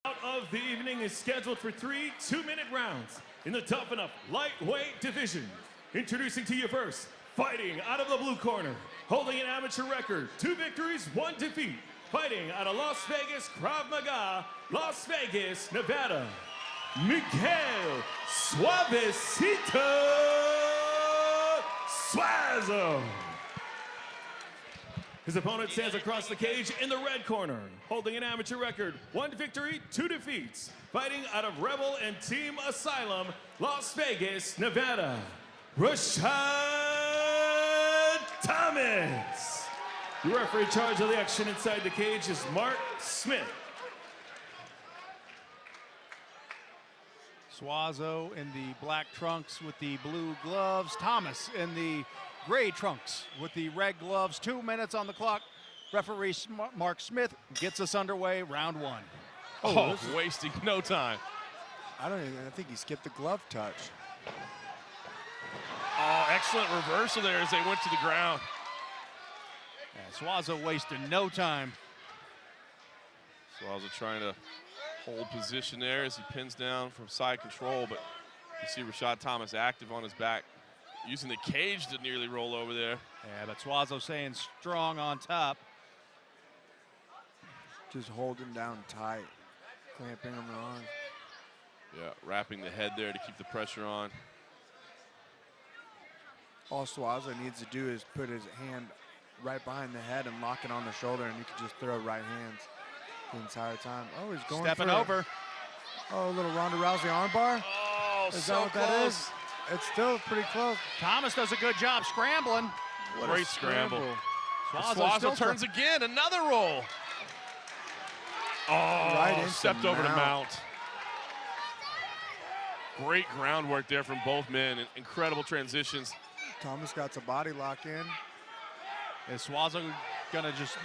Of the evening is scheduled for 3 2-minute rounds in the Tuff-N-Uff lightweight division. Introducing to you first, fighting out of the blue corner, holding an amateur record, 2 victories, 1 defeat, fighting out of Las Vegas, Krav Maga, Las Vegas, Nevada, Miguel Suavecito Suazo. His opponent stands across the cage in the red corner, holding an amateur record, 1 victory, 2 defeats, fighting out of Rebel and Team Asylum, Las Vegas, Nevada, Rashaad Thomas. The referee in charge of the action inside the cage is Mark Smith. Suazo in the black trunks with the blue gloves. Thomas in the gray trunks with the red gloves. 2 minutes on the clock. Referee Mark Smith gets us underway, round 1. Oh, wasting no time. I think he skipped the glove touch. Oh, excellent reversal there as they went to the ground. Yeah, Suazo wasted no time. Suazo trying to hold position there as he pins down from side control, but you see Rashaad Thomas active on his back, using the cage to nearly roll over there. Yeah, but Suazo staying strong on top. Just holding down tight, clamping him on. Yeah, wrapping the head there to keep the pressure on. All Suazo needs to do is put his hand right behind the head and lock it on the shoulder, and he can just throw right hands the entire time. Oh, he's going stepping for over. Oh, a little Ronda Rousey armbar. Oh, is so that what close. that is? It's still pretty close. Thomas does a good job scrambling. Great scramble. Suazo Suazo turns again, another roll. Oh, Right into stepped over to mount. mount. Great groundwork there from both men. Incredible transitions. Thomas got the body lock in. Is Suazo gonna just,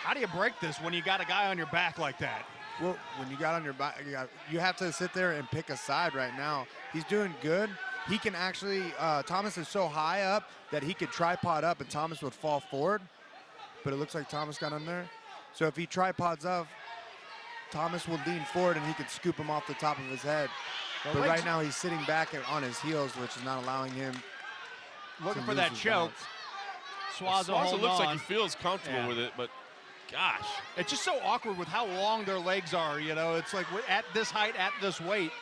how do you break this when you got a guy on your back like that? Well, when you got on your back, you have to sit there and pick a side right now. He's doing good. He can actually, Thomas is so high up that he could tripod up and Thomas would fall forward. But it looks like Thomas got on there. So if he tripods up, Thomas will lean forward and he could scoop him off the top of his head. But right now he's sitting back on his heels, which is not allowing him Looking to for lose that his choke. balance. Suazo Looks on. like he feels comfortable Yeah. with it, but gosh. It's just so awkward with how long their legs are, you know. It's like at this height, at this weight.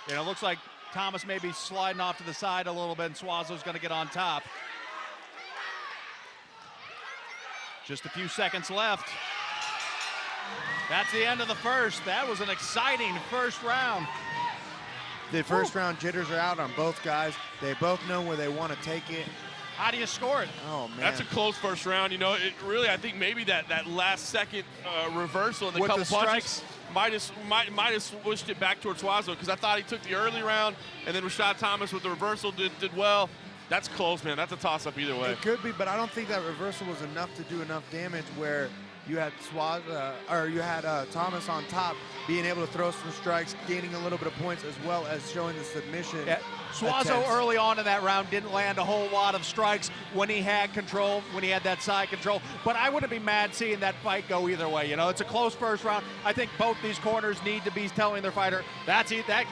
You know, it looks like Thomas may be sliding off to the side a little bit, and Suazo's going to get on top. Just a few seconds left. That's the end of the first. That was an exciting first round. The first round jitters are out on both guys. They both know where they want to take it. How do you score it? Oh, man. That's a close first round. You know, it really, I think maybe that last second reversal and the With couple the punches might have switched it back towards Suazo, because I thought he took the early round, and then Rashaad Thomas with the reversal did well. That's close, man. That's a toss-up either way. It could be, but I don't think that reversal was enough to do enough damage where you had Thomas on top, being able to throw some strikes, gaining a little bit of points, as well as showing the submission. Yeah. Suazo attempts. early on in that round didn't land a whole lot of strikes when he had control, when he had that side control. But I wouldn't be mad seeing that fight go either way. You know, it's a close first round. I think both these corners need to be telling their fighter, that's it, that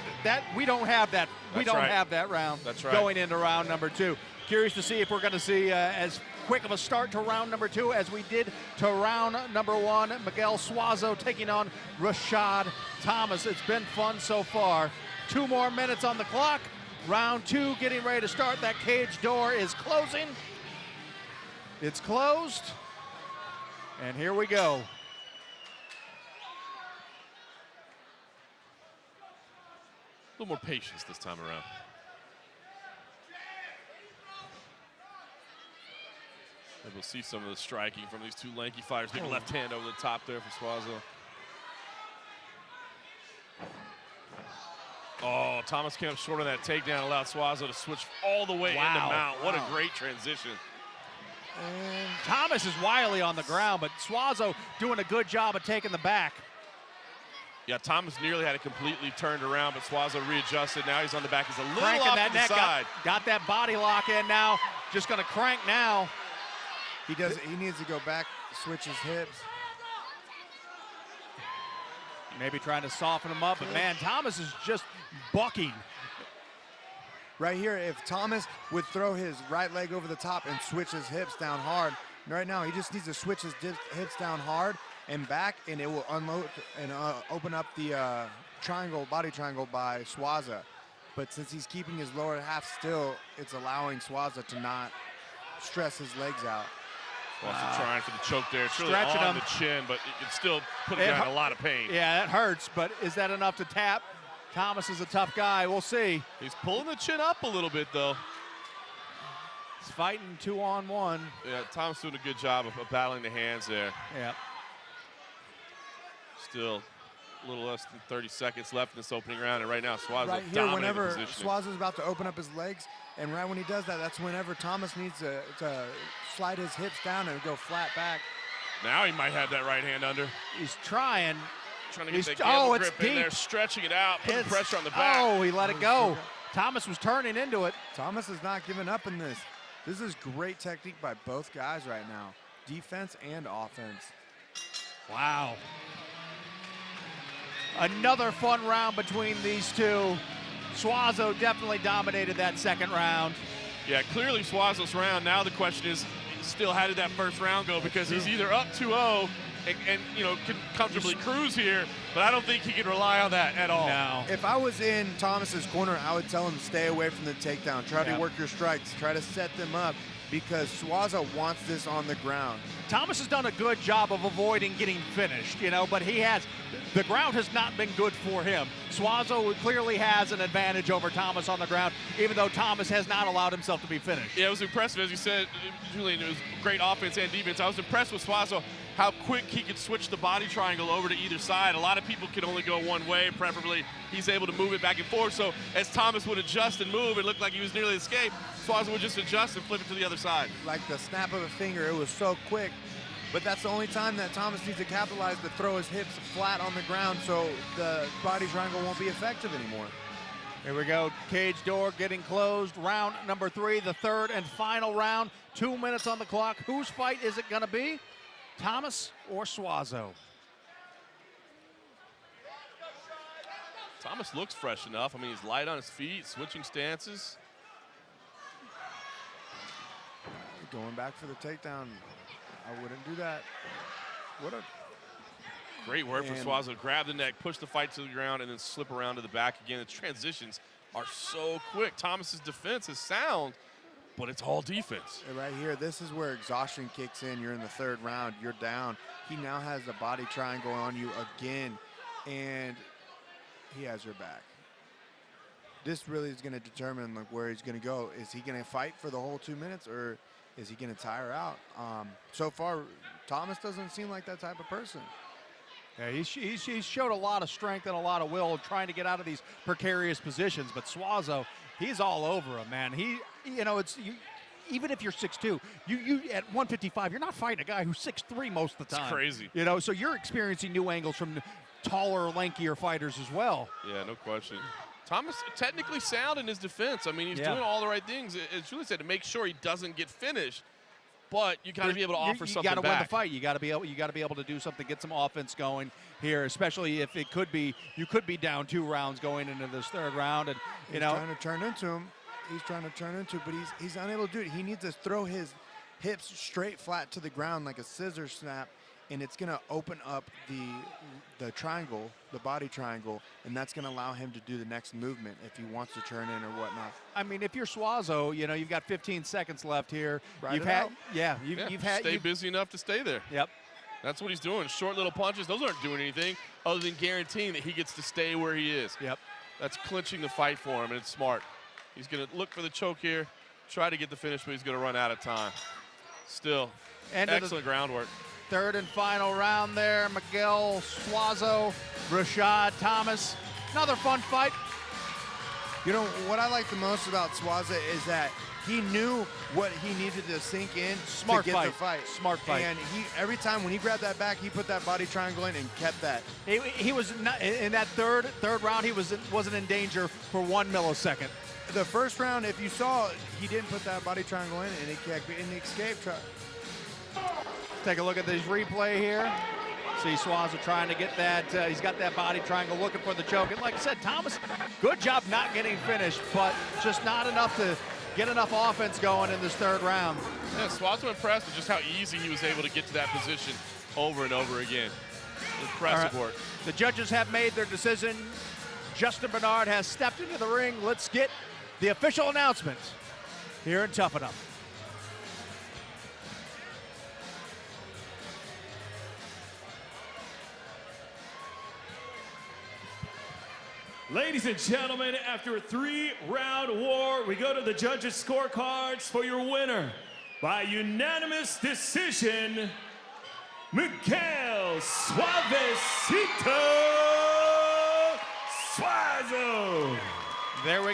we don't have that. We That's don't right. have that round. That's right. Going into round number 2. Curious to see if we're going to see as quick of a start to round number 2 as we did to round number 1. Miguel Suazo taking on Rashaad Thomas. It's been fun so far. 2 more minutes on the clock. Round 2 getting ready to start. That cage door is closing. It's closed. And here we go. A little more patience this time around. And we'll see some of the striking from these two lanky fighters. Big left hand over the top there for Suazo. Oh, Thomas came up short on that takedown, allowed Suazo to switch all the way into mount. What a great transition. And Thomas is wily on the ground, but Suazo doing a good job of taking the back. Yeah, Thomas nearly had it completely turned around, but Suazo readjusted. Now he's on the back. He's a little Cranking off that to the neck, side. got that body lock in now. Just going to crank now. He needs to go back, switch his hips. Maybe trying to soften him up, but man, Thomas is just bucking. Right here, if Thomas would throw his right leg over the top and switch his hips down hard, right now he just needs to switch his hips down hard and back, and it will unload and open up the body triangle by Suazo. But since he's keeping his lower half still, it's allowing Suazo to not stress his legs out. Suazo trying for the choke there. It's really Stretching on him. the chin, but it can still put him down in a lot of pain. Yeah, that hurts, but is that enough to tap? Thomas is a tough guy. We'll see. He's pulling the chin up a little bit, though. He's fighting 2-on-1. Yeah, Thomas doing a good job of battling the hands there. Yeah. Still a little less than 30 seconds left in this opening round, and right now Suazo Right here, dominating whenever the positioning. Suazo's about to open up his legs, and right when he does that, that's whenever Thomas needs to slide his hips down and go flat back. Now he might have that right hand under. He's trying. Trying to get that Oh, gamble it's grip in there, deep. stretching it out, putting It's- pressure on the back. Oh, he let it go. Thomas was turning into it. Thomas is not giving up in this. This is great technique by both guys right now, defense and offense. Wow. Another fun round between these two. Suazo definitely dominated that second round. Yeah, clearly Suazo's round. Now the question is, still how did that first round go? Because he's either up 2-0 and you know, can comfortably cruise here, but I don't think he can rely on that at all. No. If I was in Thomas's corner, I would tell him to stay away from the takedown. Try to work your strikes. Try to set them up because Suazo wants this on the ground. Thomas has done a good job of avoiding getting finished, you know, but the ground has not been good for him. Suazo clearly has an advantage over Thomas on the ground, even though Thomas has not allowed himself to be finished. Yeah, it was impressive. As you said, Julian, it was great offense and defense. I was impressed with Suazo, how quick he could switch the body triangle over to either side. A lot of people can only go one way, preferably. He's able to move it back and forth. So as Thomas would adjust and move, it looked like he was nearly escaped. Suazo would just adjust and flip it to the other side. Like the snap of a finger, it was so quick. But that's the only time that Thomas needs to capitalize to throw his hips flat on the ground so the body triangle won't be effective anymore. Here we go, cage door getting closed. Round number 3, the third and final round. 2 minutes on the clock. Whose fight is it gonna be? Thomas or Suazo? Thomas looks fresh enough. I mean, he's light on his feet, switching stances. Going back for the takedown. I wouldn't do that. What a Great work from And- Suazo. Grab the neck, push the fight to the ground, and then slip around to the back again. The transitions are so quick. Thomas's defense is sound, but it's all defense. right here, this is where exhaustion kicks in. You're in the third round, you're down. He now has the body triangle on you again, and he has your back. This really is going to determine like where he's going to go. Is he going to fight for the whole 2 minutes, or is he going to tire out? So far, Thomas doesn't seem like that type of person. Yeah, he's showed a lot of strength and a lot of will trying to get out of these precarious positions, but Suazo, he's all over him, man. Even if you're 6'2", you at 155, you're not fighting a guy who's 6'3" most of the time. It's crazy. You know, so you're experiencing new angles from taller, lankier fighters as well. Yeah, no question. Thomas technically sound in his defense. I mean, he's doing all the right things, as Julie said, to make sure he doesn't get finished. But you got to be able to offer something You got to win the back. fight. You got to be able to do something, get some offense going here, especially if you could be down 2 rounds going into this third round, and He's trying to turn into him. He's trying to turn into, but he's unable to do it. He needs to throw his hips straight flat to the ground like a scissor snap, and it's going to open up the triangle, the body triangle, and that's going to allow him to do the next movement if he wants to turn in or whatnot. I mean, if you're Suazo, you know, you've got 15 seconds left here. Ride You've it had, out. yeah, Yeah, you've had. stay busy enough to stay there. Yep. That's what he's doing. Short little punches. Those aren't doing anything other than guaranteeing that he gets to stay where he is. Yep. That's clinching the fight for him, and it's smart. He's going to look for the choke here, try to get the finish, but he's going to run out of time. Still, excellent groundwork. Third and final round there. Miguel, Suazo, Rashaad, Thomas. Another fun fight. You know, what I like the most about Suazo is that he knew what he needed to sink in Smart to get fight. the fight. Smart fight. And every time when he grabbed that back, he put that body triangle in and kept that. He was not, in that third round. He wasn't in danger for 1 millisecond. The first round, if you saw, he didn't put that body triangle in, and he escaped. Take a look at this replay here. See Suazo trying to get that, he's got that body triangle looking for the choke. And like I said, Thomas, good job not getting finished, but just not enough to get enough offense going in this third round. Yeah, Suazo impressed with just how easy he was able to get to that position over and over again. Impressive work. The judges have made their decision. Justin Bernard has stepped into the ring. Let's get the official announcement here in Tuff-N-Uff. Ladies and gentlemen, after a 3-round war, we go to the judges' scorecards for your winner. By unanimous decision, Miguel Suavecito Suazo. There we